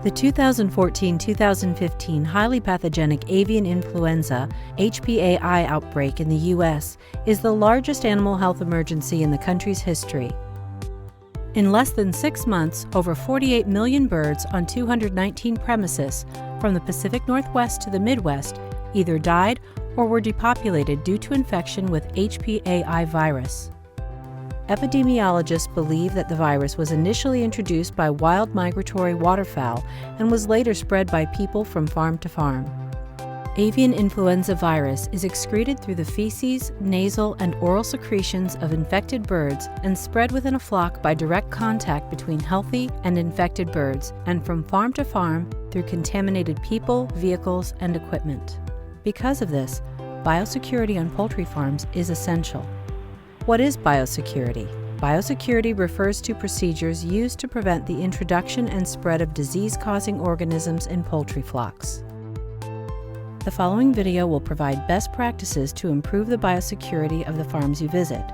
The 2014-2015 highly pathogenic avian influenza (HPAI) outbreak in the U.S. is the largest animal health emergency in the country's history. In less than 6 months, over 48 million birds on 219 premises from the Pacific Northwest to the Midwest either died or were depopulated due to infection with HPAI virus. Epidemiologists believe that the virus was initially introduced by wild migratory waterfowl and was later spread by people from farm to farm. Avian influenza virus is excreted through the feces, nasal, and oral secretions of infected birds and spread within a flock by direct contact between healthy and infected birds and from farm to farm through contaminated people, vehicles, and equipment. Because of this, biosecurity on poultry farms is essential. What is biosecurity? Biosecurity refers to procedures used to prevent the introduction and spread of disease-causing organisms in poultry flocks. The following video will provide best practices to improve the biosecurity of the farms you visit.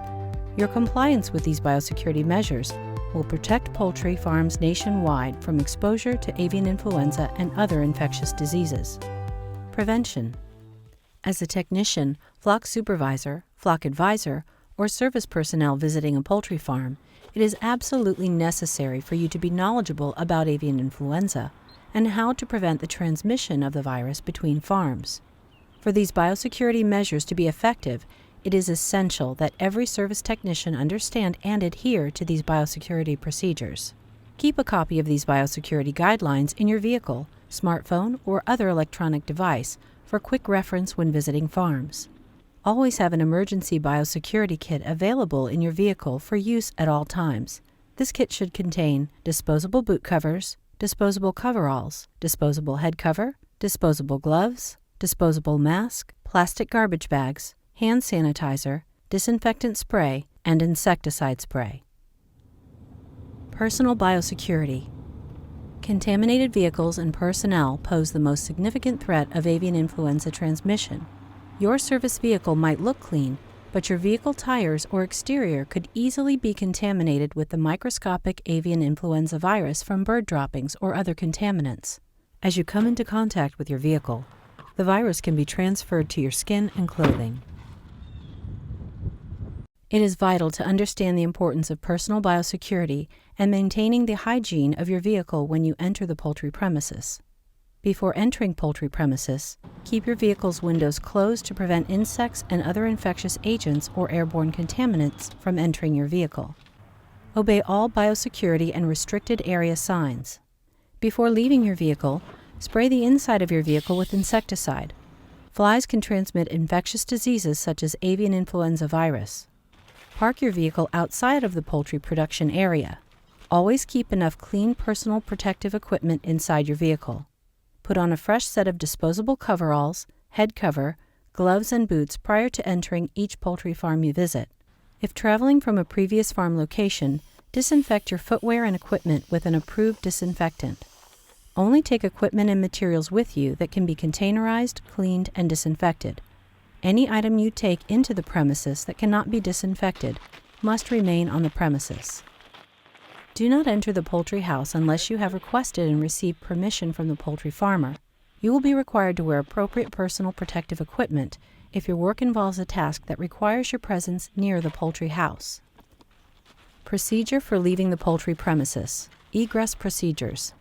Your compliance with these biosecurity measures will protect poultry farms nationwide from exposure to avian influenza and other infectious diseases. Prevention. As a technician, flock supervisor, flock advisor, or service personnel visiting a poultry farm, it is absolutely necessary for you to be knowledgeable about avian influenza and how to prevent the transmission of the virus between farms. For these biosecurity measures to be effective, it is essential that every service technician understand and adhere to these biosecurity procedures. Keep a copy of these biosecurity guidelines in your vehicle, smartphone, or other electronic device for quick reference when visiting farms. Always have an emergency biosecurity kit available in your vehicle for use at all times. This kit should contain disposable boot covers, disposable coveralls, disposable head cover, disposable gloves, disposable mask, plastic garbage bags, hand sanitizer, disinfectant spray, and insecticide spray. Personal biosecurity. Contaminated vehicles and personnel pose the most significant threat of avian influenza transmission. Your service vehicle might look clean, but your vehicle tires or exterior could easily be contaminated with the microscopic avian influenza virus from bird droppings or other contaminants. As you come into contact with your vehicle, the virus can be transferred to your skin and clothing. It is vital to understand the importance of personal biosecurity and maintaining the hygiene of your vehicle when you enter the poultry premises. Before entering poultry premises, keep your vehicle's windows closed to prevent insects and other infectious agents or airborne contaminants from entering your vehicle. Obey all biosecurity and restricted area signs. Before leaving your vehicle, spray the inside of your vehicle with insecticide. Flies can transmit infectious diseases such as avian influenza virus. Park your vehicle outside of the poultry production area. Always keep enough clean personal protective equipment inside your vehicle. Put on a fresh set of disposable coveralls, head cover, gloves, and boots prior to entering each poultry farm you visit. If traveling from a previous farm location, disinfect your footwear and equipment with an approved disinfectant. Only take equipment and materials with you that can be containerized, cleaned, and disinfected. Any item you take into the premises that cannot be disinfected must remain on the premises. Do not enter the poultry house unless you have requested and received permission from the poultry farmer. You will be required to wear appropriate personal protective equipment if your work involves a task that requires your presence near the poultry house. Procedure for leaving the poultry premises. Egress procedures.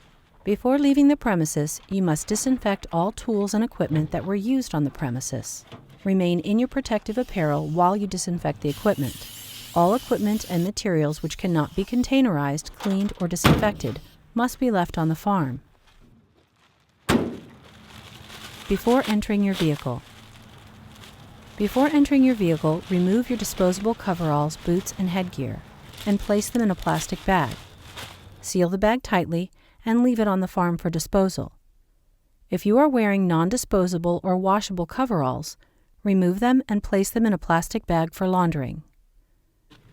Before leaving the premises, you must disinfect all tools and equipment that were used on the premises. Remain in your protective apparel while you disinfect the equipment. All equipment and materials which cannot be containerized, cleaned, or disinfected must be left on the farm. Before entering your vehicle. Before entering your vehicle, remove your disposable coveralls, boots, and headgear, and place them in a plastic bag. Seal the bag tightly and leave it on the farm for disposal. If you are wearing non-disposable or washable coveralls, remove them and place them in a plastic bag for laundering.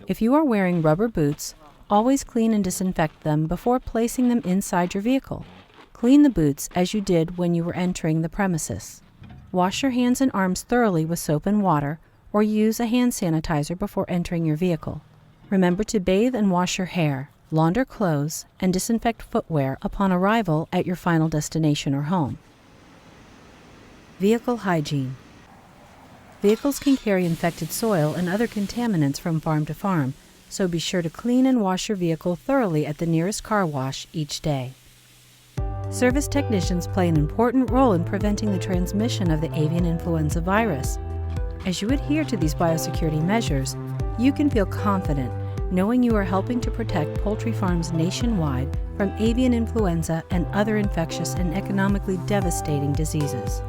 If you are wearing rubber boots, always clean and disinfect them before placing them inside your vehicle. Clean the boots as you did when you were entering the premises. Wash your hands and arms thoroughly with soap and water, or use a hand sanitizer before entering your vehicle. Remember to bathe and wash your hair. launder clothes, and disinfect footwear upon arrival at your final destination or home. Vehicle hygiene. Vehicles can carry infected soil and other contaminants from farm to farm, so be sure to clean and wash your vehicle thoroughly at the nearest car wash each day. Service technicians play an important role in preventing the transmission of the avian influenza virus. As you adhere to these biosecurity measures, you can feel confident knowing you are helping to protect poultry farms nationwide from avian influenza and other infectious and economically devastating diseases.